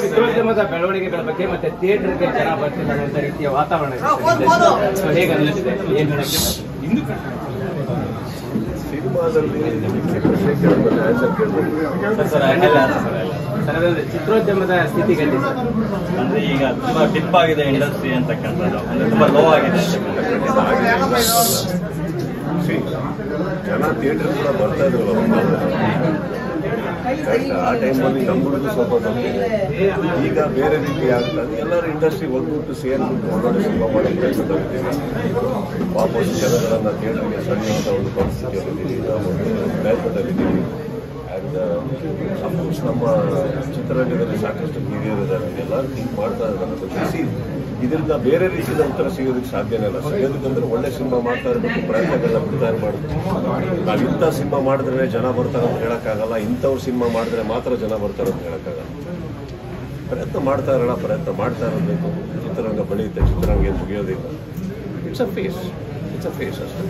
ಚಿತ್ರೋದ್ಯಮದ ಬೆಳವಣಿಗೆಗಳ ಬಗ್ಗೆ ಮತ್ತೆ ಥಿಯೇಟರ್ಗೆ ಜನ ಬರ್ತಿಲ್ಲ ಅನ್ನೋ ರೀತಿಯ ವಾತಾವರಣ ಹೇಗೆ ಅನ್ನಿಸಿದೆ? ಸಿನಿಮಾದಲ್ಲಿ ಚಿತ್ರೋದ್ಯಮದ ಸ್ಥಿತಿಗತಿ ಅಂದ್ರೆ ಈಗ ತುಂಬಾ ಟಿಪ್ ಆಗಿದೆ ಇಂಡಸ್ಟ್ರಿ ಅಂತಕ್ಕಂಥದ್ದು, ಅಂದ್ರೆ ತುಂಬಾ ಲೋ ಆಗಿದೆ. ಜನ ಥಿಯೇಟರ್ ಕೂಡ ಬರ್ತಾ ಇದ್ರು ಆ ಟೈಮಲ್ಲಿ ನಮ್ಮೂರಿಗೂ ಸ್ವಲ್ಪ ಬಂದಿದೆ. ಈಗ ಬೇರೆ ರೀತಿ ಆಗ್ತದೆ. ಎಲ್ಲರೂ ಇಂಡಸ್ಟ್ರಿ ಒಗ್ಗೂಟ್ಟು ಸೇರಿಬಿಟ್ಟು ಒಳ್ಳೊಳ್ಳೆ ಸಿನಿಮಾ ಮಾಡಿ ಕೆಲಸ ತಗೊಳ್ತೀವಿ. ವಾಪಸ್ ಜನಗಳನ್ನ ಥಿಯೇಟರ್ಗೆ ಸರಿಯಾದ ಒಂದು ಪರಿಸ್ಥಿತಿಯಲ್ಲಿದ್ದೀವಿ, ನಾವು ಒಂದು ಪ್ರಯತ್ನದಲ್ಲಿದ್ದೀವಿ. ಆ್ಯಂಡ್ ಅಫ್ಕೋರ್ಸ್ ನಮ್ಮ ಚಿತ್ರರಂಗದಲ್ಲಿ ಸಾಕಷ್ಟು ಹಿರಿಯರಿದ್ದಾರೆ, ಎಲ್ಲರೂ ಥಿಂಕ್ ಮಾಡ್ತಾ ಇದ್ದಾರೆ. ಬಿಸಿ ಇದರಿಂದ ಬೇರೆ ರೀತಿಯ ಉತ್ತರ ಸಿಗೋದಕ್ಕೆ ಸಾಧ್ಯನೇ ಇಲ್ಲ. ಸಿಗೋದಕ್ಕಂದ್ರೆ ಒಳ್ಳೆ ಸಿನಿಮಾ ಮಾಡ್ತಾ ಇರಬೇಕು, ಪ್ರಯತ್ನಗಳನ್ನ ಬಿಡ್ತಾ ಇರಬಾರ್ದು. ನಾವು ಇಂಥ ಸಿನಿಮಾ ಮಾಡಿದ್ರೆ ಜನ ಬರ್ತಾರೆ ಅಂತ ಹೇಳೋಕ್ಕಾಗಲ್ಲ, ಇಂಥವ್ರು ಸಿನಿಮಾ ಮಾಡಿದ್ರೆ ಮಾತ್ರ ಜನ ಬರ್ತಾರೆ ಅಂತ ಹೇಳೋಕ್ಕಾಗಲ್ಲ. ಪ್ರಯತ್ನ ಮಾಡ್ತಾ ಇರಬೇಕು. ಚಿತ್ರರಂಗ ಬೆಳೆಯುತ್ತೆ, ಚಿತ್ರರಂಗ ಏನು ಮುಗಿಯೋದಿಲ್ಲ. ಇಟ್ಸ್ ಅ ಫೇಸ್ ಅಷ್ಟೇ.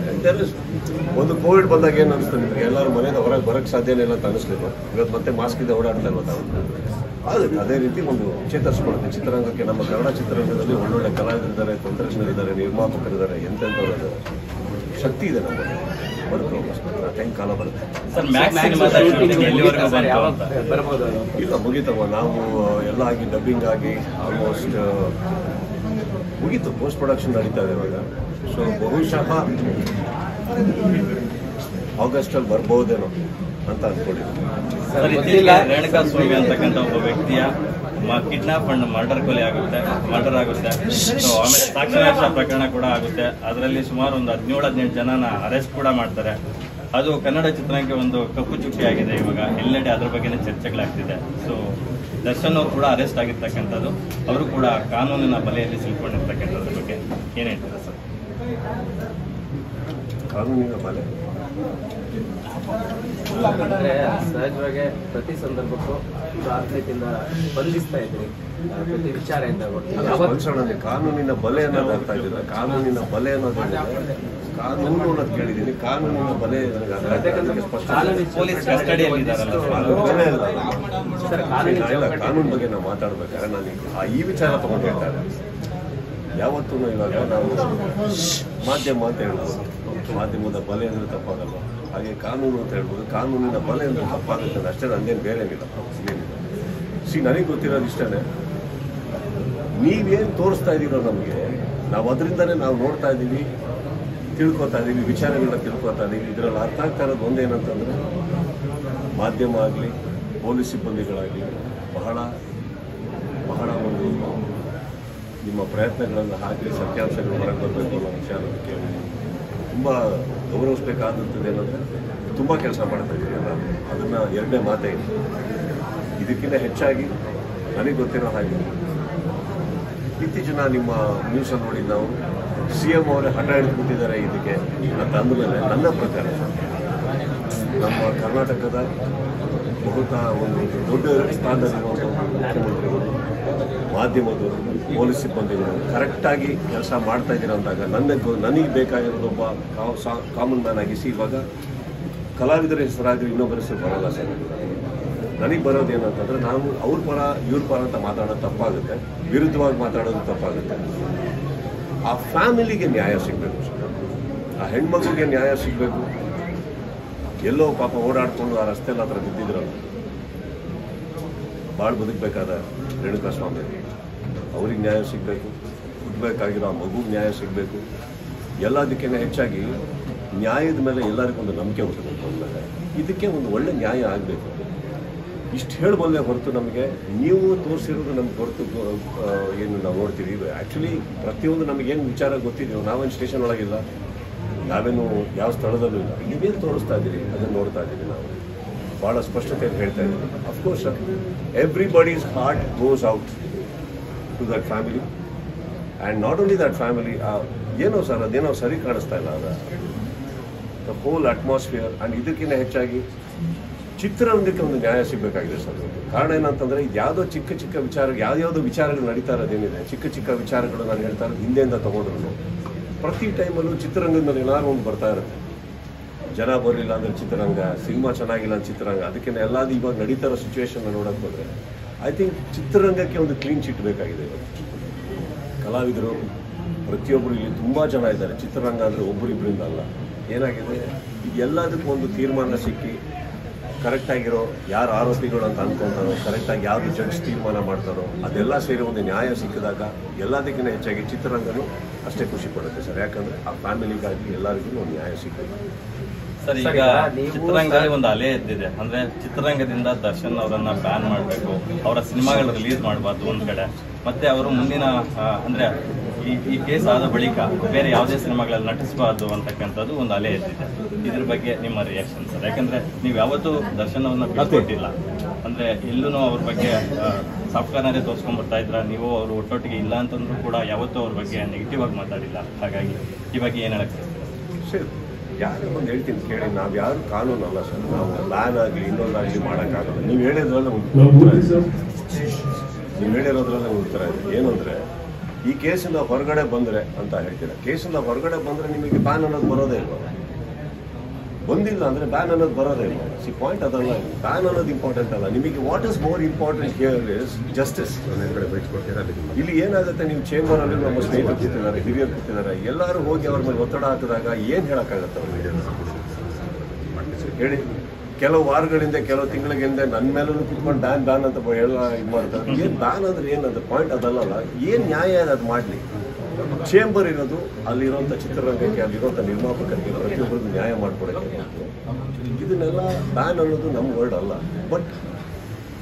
ಒಂದು ಕೋವಿಡ್ ಬಂದಾಗ ಏನು ಅನಿಸ್ತದೆ ನಿಮಗೆ? ಎಲ್ಲರೂ ಮನೆಯಿಂದ ಹೊರಗೆ ಬರೋಕ್ಕೆ ಸಾಧ್ಯನೇ ಇಲ್ಲ ಅಂತ ಅನಿಸ್ಲಿಲ್ಲ. ಇವತ್ತು ಮತ್ತೆ ಮಾಸ್ಕ್ ಇದೆ ಓಡಾಡ್ತಾ ಇಲ್ವ ತಾವು? ಆಗುತ್ತೆ. ಅದೇ ರೀತಿ ಒಂದು ಚೇತರಿಸ್ಕೊಡುತ್ತೆ ಚಿತ್ರರಂಗಕ್ಕೆ. ನಮ್ಮ ಕನ್ನಡ ಚಿತ್ರರಂಗದಲ್ಲಿ ಒಳ್ಳೊಳ್ಳೆ ಕಲಾವಿದರಿದ್ದಾರೆ, ತಂತ್ರಜ್ಞರಿದ್ದಾರೆ, ನಿರ್ಮಾಪಕರಿದ್ದಾರೆ, ಎಂತೆಂಥವ್ರಿದ್ದಾರೆ. ಶಕ್ತಿ ಇದೆ ನಮ್ಮಲ್ಲಿ. ಬರುತ್ತೆ ಟೈಮ್ ಕಾಲ ಬರುತ್ತೆ. ಇಲ್ಲ ಮುಗೀತವ. ನಾವು ಎಲ್ಲ ಆಗಿ ಡಬ್ಬಿಂಗ್ ಆಗಿ ಆಲ್ಮೋಸ್ಟ್ ಮುಗೀತು. ಪೋಸ್ಟ್ ಪ್ರೊಡಕ್ಷನ್ ನಡೀತಾ ಇದೆ ಇವಾಗ. ಸೊ ಬಹುಶಃ ಆಗಸ್ಟಲ್ಲಿ ಬರ್ಬೋದೇನೋ ಅಂತ ಅನ್ಕೊಂಡಿದ್ದೀನಿ. ರೇಣುಕಾ ಸ್ವಾಮಿ ಅಂತಕ್ಕಂಥ ಒಬ್ಬ ವ್ಯಕ್ತಿಯ ಕಿಡ್ನಾಪ್ ಅಂಡ್ ಮರ್ಡರ್ ಆಗುತ್ತೆ. ಸೊ ಆಮೇಲೆ ಸಾಕ್ಷ್ಯಾಧಾರ ಪ್ರಕರಣ ಕೂಡ ಆಗುತ್ತೆ. ಅದರಲ್ಲಿ ಸುಮಾರು ಒಂದು 17-18 ಜನನ ಅರೆಸ್ಟ್ ಕೂಡ ಮಾಡ್ತಾರೆ. ಅದು ಕನ್ನಡ ಚಿತ್ರರಂಗಕ್ಕೆ ಒಂದು ಕಪ್ಪು ಚುಕ್ಕಿ ಆಗಿದೆ. ಇವಾಗ ಎಲ್ಲೆಡೆ ಅದ್ರ ಬಗ್ಗೆನೇ ಚರ್ಚೆಗಳಾಗ್ತಿದೆ. ಸೊ ದರ್ಶನ್ ಅವರು ಕೂಡ ಅರೆಸ್ಟ್ ಆಗಿರ್ತಕ್ಕಂಥದ್ದು, ಅವರು ಕೂಡ ಕಾನೂನಿನ ಬಲೆಯಲ್ಲಿ ಸಿಲ್ಕೊಂಡಿರ್ತಕ್ಕಂಥದ್ರ ಬಗ್ಗೆ ಏನ್ ಹೇಳ್ತಾರೆ ಸರ್? ಕಾನೂನಿನ ಬಲೆ ಅಂದ್ರೆ ಸಹಜವಾಗಿ ಪ್ರತಿ ಸಂದರ್ಭಕ್ಕೂ ಆರ್ಥಿಕದಿಂದ ಬಂಧಿಸ್ತಾ ಇದ್ರಿ, ಪ್ರತಿ ವಿಚಾರದಿಂದ ಕಾನೂನಿನ ಬಲೆ ಅನ್ನೋದು ಅರ್ಥ ಆಗಿಲ್ಲ. ಕಾನೂನಿನ ಬಲೆ ಅನ್ನೋದು ಕಾನೂನು ಅನ್ನೋದು ಕೇಳಿದ್ದೀನಿ. ಕಾನೂನಿನ ಬಲೆ ಪೊಲೀಸ್ ಕಸ್ಟಡಿಯಲ್ಲಿ ಕಾನೂನು ಬಗ್ಗೆ ನಾವು ಮಾತಾಡ್ಬೇಕಾದ್ರೆ ನಾನು ಈ ವಿಚಾರ ತಗೊಂಡು ಹೇಳ್ತಾರೆ. ಯಾವತ್ತೂ ಇವಾಗ ನಾವು ಮಾಧ್ಯಮ ಅಂತ ಹೇಳ್ಬೋದು, ಮಾಧ್ಯಮದ ಬಲೆ ಅಂದರೆ ತಪ್ಪಾಗಲ್ಲ. ಹಾಗೆ ಕಾನೂನು ಅಂತ ಹೇಳ್ಬೋದು, ಕಾನೂನಿನ ಬಲೆ ಅಂದರೆ ತಪ್ಪಾಗುತ್ತೆ ಅಷ್ಟೇ. ನಂದೇನು ಬೇರೆ ಏನಿಲ್ಲ. ನನಗೆ ಗೊತ್ತಿರೋದು ಇಷ್ಟೇ, ನೀವೇನು ತೋರಿಸ್ತಾ ಇದ್ದೀರೋ ನಮಗೆ, ನಾವು ಅದರಿಂದನೇ ನಾವು ನೋಡ್ತಾ ಇದ್ದೀವಿ, ತಿಳ್ಕೊತಾ ಇದ್ದೀವಿ, ವಿಚಾರಗಳನ್ನ ತಿಳ್ಕೊತಾ ಇದ್ದೀವಿ. ಇದರಲ್ಲಿ ಅರ್ಥ ಆಗ್ತಾ ಇರೋದು ಒಂದೇನಂತಂದರೆ, ಮಾಧ್ಯಮ ಆಗಲಿ ಪೊಲೀಸ್ ಸಿಬ್ಬಂದಿಗಳಾಗಲಿ ಬಹಳ ಬಹಳ ಒಂದು ನಿಮ್ಮ ಪ್ರಯತ್ನಗಳನ್ನು ಹಾಕಿ ಸತ್ಯಾಂಶಗಳು ಹೊರಗೆ ಬರಬೇಕು ಅನ್ನೋ ವಿಚಾರಕ್ಕೆ ತುಂಬ ಗೌರವಿಸಬೇಕಾದಂಥದ್ದು ಏನಂದರೆ ತುಂಬ ಕೆಲಸ ಮಾಡ್ತಾ ಇದ್ದೀರಲ್ಲ, ಅದನ್ನು ಎರಡನೇ ಮಾತೇ ಇದೆ. ಇದಕ್ಕಿಂತ ಹೆಚ್ಚಾಗಿ ನನಗೆ ಗೊತ್ತಿರೋ ಹಾಗೆ ಇತ್ತೀಚಿನ ನಿಮ್ಮ ನ್ಯೂಸನ್ನು ನೋಡಿ ನಾವು CM ಅವರೇ ಹಠ ಹಿಡಿದುಬಿಟ್ಟಿದ್ದಾರೆ ಇದಕ್ಕೆ ಅಂತ ಅಂದಮೇಲೆ ನನ್ನ ಪ್ರಕಾರ ನಮ್ಮ ಕರ್ನಾಟಕದ ಬಹುತ ಒಂದು ದೊಡ್ಡ ಸ್ಥಾನದಲ್ಲಿರುವಂಥ ಮುಖ್ಯಮಂತ್ರಿಗಳು, ಮಾಧ್ಯಮದವರು, ಪೊಲೀಸ್ ಸಿಬ್ಬಂದಿಗಳು ಕರೆಕ್ಟಾಗಿ ಕೆಲಸ ಮಾಡ್ತಾ ಇದ್ದೀರ ಅಂದಾಗ ನನಗೆ ಬೇಕಾಗಿರೋದೊಬ್ಬ ಕಾಮನ್ ಮ್ಯಾನ್ ಆಗಿಸಿ ಇವಾಗ ಕಲಾವಿದರ ಹೆಸರಾಗಿ ಇನ್ನೊಬ್ಬರ ಹೆಸರು ಬರೋಲ್ಲ ಸರ್. ನನಗೆ ಬರೋದು ಏನಂತಂದರೆ, ನಾನು ಅವ್ರ ಪರ ಇವ್ರ ಪರ ಅಂತ ಮಾತಾಡೋದು ತಪ್ಪಾಗುತ್ತೆ, ವಿರುದ್ಧವಾಗಿ ಮಾತಾಡೋದು ತಪ್ಪಾಗುತ್ತೆ. ಆ ಫ್ಯಾಮಿಲಿಗೆ ನ್ಯಾಯ ಸಿಗಬೇಕು ಸರ್, ಆ ಹೆಣ್ಮಗುಗೆ ನ್ಯಾಯ ಸಿಗಬೇಕು. ಎಲ್ಲೋ ಪಾಪ ಓಡಾಡಿಕೊಂಡು ಆ ರಸ್ತೆಯಲ್ಲಿ ಹತ್ರ ಬಿದ್ದಿದ್ರಲ್ಲ, ಭಾಳ ಬದುಕಬೇಕಾದ ರೇಣುಕಾ ಸ್ವಾಮಿ, ಅವ್ರಿಗೆ ನ್ಯಾಯ ಸಿಗಬೇಕು. ಹುಟ್ಟಬೇಕಾಗಿರೋ ಆ ಮಗುಗೆ ನ್ಯಾಯ ಸಿಗಬೇಕು. ಎಲ್ಲದಕ್ಕಿಂತ ಹೆಚ್ಚಾಗಿ ನ್ಯಾಯದ ಮೇಲೆ ಎಲ್ಲರಿಗೊಂದು ನಂಬಿಕೆ ಹುಟ್ಟಬೇಕು. ಅಂದಾಗ ಇದಕ್ಕೆ ಒಂದು ಒಳ್ಳೆ ನ್ಯಾಯ ಆಗಬೇಕು. ಇಷ್ಟು ಹೇಳಬಲ್ಲೆ ಹೊರತು ನಮಗೆ ನೀವು ತೋರಿಸಿರೋದು ನಮ್ಗೆ ಹೊರತು ಏನು ನಾವು ನೋಡ್ತೀವಿ. ಆ್ಯಕ್ಚುಲಿ ಪ್ರತಿಯೊಂದು ನಮಗೇನು ವಿಚಾರ ಗೊತ್ತಿದೆಯೋ, ನಾವೇನು ಸ್ಟೇಷನ್ ಒಳಗಿಲ್ಲ, ನಾವೇನು ಯಾವ ಸ್ಥಳದಲ್ಲೂ ಇಲ್ಲ, ನೀವೇನು ತೋರಿಸ್ತಾ ಇದ್ದೀರಿ ಅದನ್ನು ನೋಡ್ತಾ ಇದ್ದೀವಿ. ನಾವು ಭಾಳ ಸ್ಪಷ್ಟತೆಯನ್ನು ಹೇಳ್ತಾ ಇದ್ದೀವಿ. Of course everybody's heart goes out to that family, and not only that family. ಏನೋ ಸರ್ ಅದೇನೋ ಸರಿ ಕಾಣಿಸ್ತಾ ಇಲ್ಲ ಅದ ದ ಹೋಲ್ ಅಟ್ಮಾಸ್ಫಿಯರ್. ಆ್ಯಂಡ್ ಇದಕ್ಕಿಂತ ಹೆಚ್ಚಾಗಿ ಚಿತ್ರರಂಗಕ್ಕೆ ಒಂದು ನ್ಯಾಯ ಸಿಗಬೇಕಾಗಿದೆ ಸರ್. ಕಾರಣ ಏನಂತಂದರೆ, ಇದು ಯಾವುದೋ ಚಿಕ್ಕ ಚಿಕ್ಕ ವಿಚಾರ, ಯಾವುದ್ಯಾವುದೋ ವಿಚಾರಗಳು ನಡೀತಾ ಇರೋದೇನಿದೆ, ಚಿಕ್ಕ ಚಿಕ್ಕ ವಿಚಾರಗಳು ನಾನು ಹೇಳ್ತಾ ಇರೋದು ಹಿಂದೆಯಿಂದ ತೊಗೊಂಡ್ರು ಪ್ರತಿ ಟೈಮಲ್ಲೂ ಚಿತ್ರರಂಗದ ಮೇಲೆ ಏನಾದ್ರು ಒಂದು ಬರ್ತಾ ಇರುತ್ತೆ. ಜನ ಬರಲಿಲ್ಲ ಅಂದ್ರೆ ಚಿತ್ರರಂಗ, ಸಿನಿಮಾ ಚೆನ್ನಾಗಿಲ್ಲ ಅಂದ್ರೆ ಚಿತ್ರರಂಗ, ಅದಕ್ಕಿಂತ ಎಲ್ಲಾದು ಇವಾಗ ನಡೀತಾ ಇರೋ ಸಿಚುವೇಶನ್ ನೋಡೋಕೆ ಹೋದರೆ ಐ ಥಿಂಕ್ ಚಿತ್ರರಂಗಕ್ಕೆ ಒಂದು ಕ್ಲೀನ್ ಚಿಟ್ ಬೇಕಾಗಿದೆ ಇವತ್ತು. ಕಲಾವಿದರು ಪ್ರತಿಯೊಬ್ಬರು ಇಲ್ಲಿ ತುಂಬ ಜನ ಇದ್ದಾರೆ. ಚಿತ್ರರಂಗ ಅಂದರೆ ಒಬ್ಬರಿಬ್ಬರಿಂದ ಅಲ್ಲ. ಏನಾಗಿದೆ, ಎಲ್ಲದಕ್ಕೂ ಒಂದು ತೀರ್ಮಾನ ಸಿಕ್ಕಿ ಕರೆಕ್ಟಾಗಿರೋ ಯಾರು ಆರೋಪಿಗಳು ಅಂತ ಅಂದ್ಕೊಂತಾರೋ, ಕರೆಕ್ಟಾಗಿ ಯಾವುದು ಜಡ್ಜ್ ತೀರ್ಮಾನ ಮಾಡ್ತಾರೋ ಅದೆಲ್ಲ ಸೇರಿ ಒಂದು ನ್ಯಾಯ ಸಿಕ್ಕಿದಾಗ ಎಲ್ಲದಕ್ಕಿಂತ ಹೆಚ್ಚಾಗಿ ಚಿತ್ರರಂಗನೂ ಅಷ್ಟೇ ಖುಷಿ ಪಡುತ್ತೆ ಸರ್. ಯಾಕಂದರೆ ಆ ಫ್ಯಾಮಿಲಿಗಾಗಿ ಎಲ್ಲರಿಗೂ ಒಂದು ನ್ಯಾಯ ಸಿಗುತ್ತೆ ಸರ್. ಈಗ ಚಿತ್ರರಂಗದಲ್ಲಿ ಒಂದು ಅಲೆ ಎದ್ದಿದೆ, ಅಂದ್ರೆ ಚಿತ್ರರಂಗದಿಂದ ದರ್ಶನ್ ಅವರನ್ನ ಬ್ಯಾನ್ ಮಾಡಬೇಕು, ಅವರ ಸಿನಿಮಾಗಳು ರಿಲೀಸ್ ಮಾಡಬಾರ್ದು ಒಂದ್ ಕಡೆ, ಮತ್ತೆ ಅವರು ಮುಂದಿನ ಅಂದ್ರೆ ಈ ಕೇಸ್ ಆದ ಬಳಿಕ ಬೇರೆ ಯಾವುದೇ ಸಿನಿಮಾಗಳಲ್ಲಿ ನಟಿಸಬಾರ್ದು ಅಂತಕ್ಕಂಥದ್ದು ಒಂದು ಅಲೆ ಎದ್ದಿದೆ. ಇದ್ರ ಬಗ್ಗೆ ನಿಮ್ಮ ರಿಯಾಕ್ಷನ್ ಸರ್? ಯಾಕಂದ್ರೆ ನೀವು ಯಾವತ್ತೂ ದರ್ಶನ್ ಅವ್ರನ್ನ ಬಿಟ್ಕೊಟ್ಟಿಲ್ಲ, ಅಂದ್ರೆ ಎಲ್ಲೂ ಅವ್ರ ಬಗ್ಗೆ ಸಾಫ್ಟ್ವೇರ್ನೇ ತೋರಿಸ್ಕೊಂಡ್ ಬರ್ತಾ ಇದ್ರ, ನೀವು ಅವರು ಒಟ್ಟೊಟ್ಟಿಗೆ ಇಲ್ಲ ಅಂತಂದ್ರೂ ಕೂಡ ಯಾವತ್ತೂ ಅವ್ರ ಬಗ್ಗೆ ನೆಗೆಟಿವ್ ಆಗಿ ಮಾತಾಡಿಲ್ಲ. ಹಾಗಾಗಿ ಈ ಬಗ್ಗೆ ಏನ್ ಹೇಳಕ್ಕೆ ಸರ್? ಯಾರು ಒಂದು ಹೇಳ್ತೀನಿ ಕೇಳಿ, ನಾವು ಯಾರು ಕಾನೂನಲ್ಲ ಸರ್. ನಾವು ಬ್ಯಾನ್ ಆಗಲಿ ಇನ್ನೊಂದಾಗಲಿ ಮಾಡೋಕ್ಕಾಗಲ್ಲ. ನೀವು ಹೇಳಿದ್ರಲ್ಲ ಉತ್ತರ ಇದೆ. ಏನು ಅಂದರೆ, ಈ ಕೇಸಿಂದ ಹೊರಗಡೆ ಬಂದರೆ ಅಂತ ಹೇಳ್ತೀರ. ಕೇಸಿಂದ ಹೊರಗಡೆ ಬಂದರೆ ನಿಮಗೆ ಬ್ಯಾನ್ ಅನ್ನೋದು ಬರೋದೇ ಇಲ್ಲ. ಬಂದಿಲ್ಲ ಅಂದರೆ ಬ್ಯಾನ್ ಅನ್ನೋದು ಬರೋದೇ ಇಲ್ಲ. ಪಾಯಿಂಟ್ ಅದಲ್ಲ. ಬ್ಯಾನ್ ಅನ್ನೋದು ಇಂಪಾರ್ಟೆಂಟ್ ಅಲ್ಲ. ನಿಮಗೆ what is more important here is justice. ಇಲ್ಲಿ ಏನಾಗುತ್ತೆ, ನೀವು ಚೇಂಬರಲ್ಲಿ ನಮ್ಮ ಸ್ನೇಹಿತರು ಕೂತಿದ್ದಾರೆ, ಹಿರಿಯರು ಕೂತಿದ್ದಾರೆ, ಎಲ್ಲರೂ ಹೋಗಿ ಅವ್ರ ಮೇಲೆ ಒತ್ತಡ ಹಾಕಿದಾಗ ಏನು ಹೇಳೋಕ್ಕಾಗತ್ತೆ ಅವ್ರಿಗೆ ಹೇಳಿ? ಕೆಲವು ವಾರಗಳಿಂದ ಕೆಲವು ತಿಂಗಳಿಂದ ನನ್ನ ಮೇಲೂ ಕುತ್ಕೊಂಡು ಬ್ಯಾನ್ ಅಂತ ಎಲ್ಲ ಇದು ಮಾಡ್ತಾರೆ. ಏನು ಬ್ಯಾನ್ ಅಂದ್ರೆ ಏನಂತ ಪಾಯಿಂಟ್ ಅದಲ್ಲ. ಏನು ನ್ಯಾಯ ಅದು ಮಾಡಲಿ. ಚೇಂಬರ್ ಇರೋದು ಅಲ್ಲಿರೋಂಥ ಚಿತ್ರರಂಗಕ್ಕೆ, ಅಲ್ಲಿರೋಂಥ ನಿರ್ಮಾಪಕರಿಗೆ ಪ್ರತಿಯೊಬ್ಬರಿಗೂ ನ್ಯಾಯ ಮಾಡಿಕೊಡೋಕ್ಕೆ. ಇದನ್ನೆಲ್ಲ ಬ್ಯಾನ್ ಅನ್ನೋದು ನಮ್ಮ ವರ್ಡ್ ಅಲ್ಲ. ಬಟ್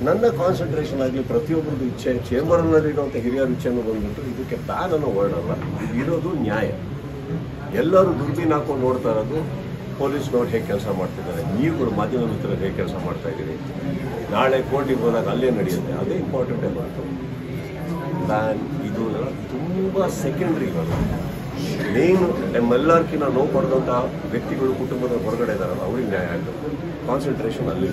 ನನ್ನ ಕಾನ್ಸಂಟ್ರೇಷನ್ ಆಗಲಿ, ಪ್ರತಿಯೊಬ್ಬರದ್ದು ಇಚ್ಛೆ, ಚೇಂಬರ್ನಲ್ಲಿರೋಂಥ ಹಿರಿಯರ ಇಚ್ಛೆನೂ ಬಂದ್ಬಿಟ್ಟು ಇದಕ್ಕೆ ಬ್ಯಾನ್ ಅನ್ನೋ ವರ್ಡ್ ಅಲ್ಲ. ಇದು ಇರೋದು ನ್ಯಾಯ. ಎಲ್ಲರೂ ದುರ್ಬೀನ್ ಹಾಕೊಂಡು ನೋಡ್ತಾ ಇರೋದು ಪೊಲೀಸ್ನವ್ರು ಹೇಗೆ ಕೆಲಸ ಮಾಡ್ತಿದ್ದಾರೆ, ನೀವುಗಳು ಮಾಧ್ಯಮ ಮಿತ್ರರು ಹೇಗೆ ಕೆಲಸ ಮಾಡ್ತಾ ಇದ್ದೀರಿ, ನಾಳೆ ಕೋರ್ಟಿಗೆ ಹೋದಾಗ ಅಲ್ಲೇ ನಡೆಯುತ್ತೆ. ಅದೇ ಇಂಪಾರ್ಟೆಂಟ್ ಅಲ್ಲ. ಬ್ಯಾನ್ ಇದು ತುಂಬ ಸೆಕೆಂಡ್ರಿ. ಇವಾಗ ಮೇನ್ ನಮ್ಮೆಲ್ಲರ್ಕಿನ್ನ ನೋವು ಪಡೆದಂಥ ವ್ಯಕ್ತಿಗಳು ಕುಟುಂಬದ ಹೊರಗಡೆ ಇದ್ದಾರಲ್ಲ, ಅವ್ರಿಗೆ ನ್ಯಾಯ ಆಗಬೇಕು. ಕಾನ್ಸಂಟ್ರೇಷನ್ ಅಲ್ಲಿ.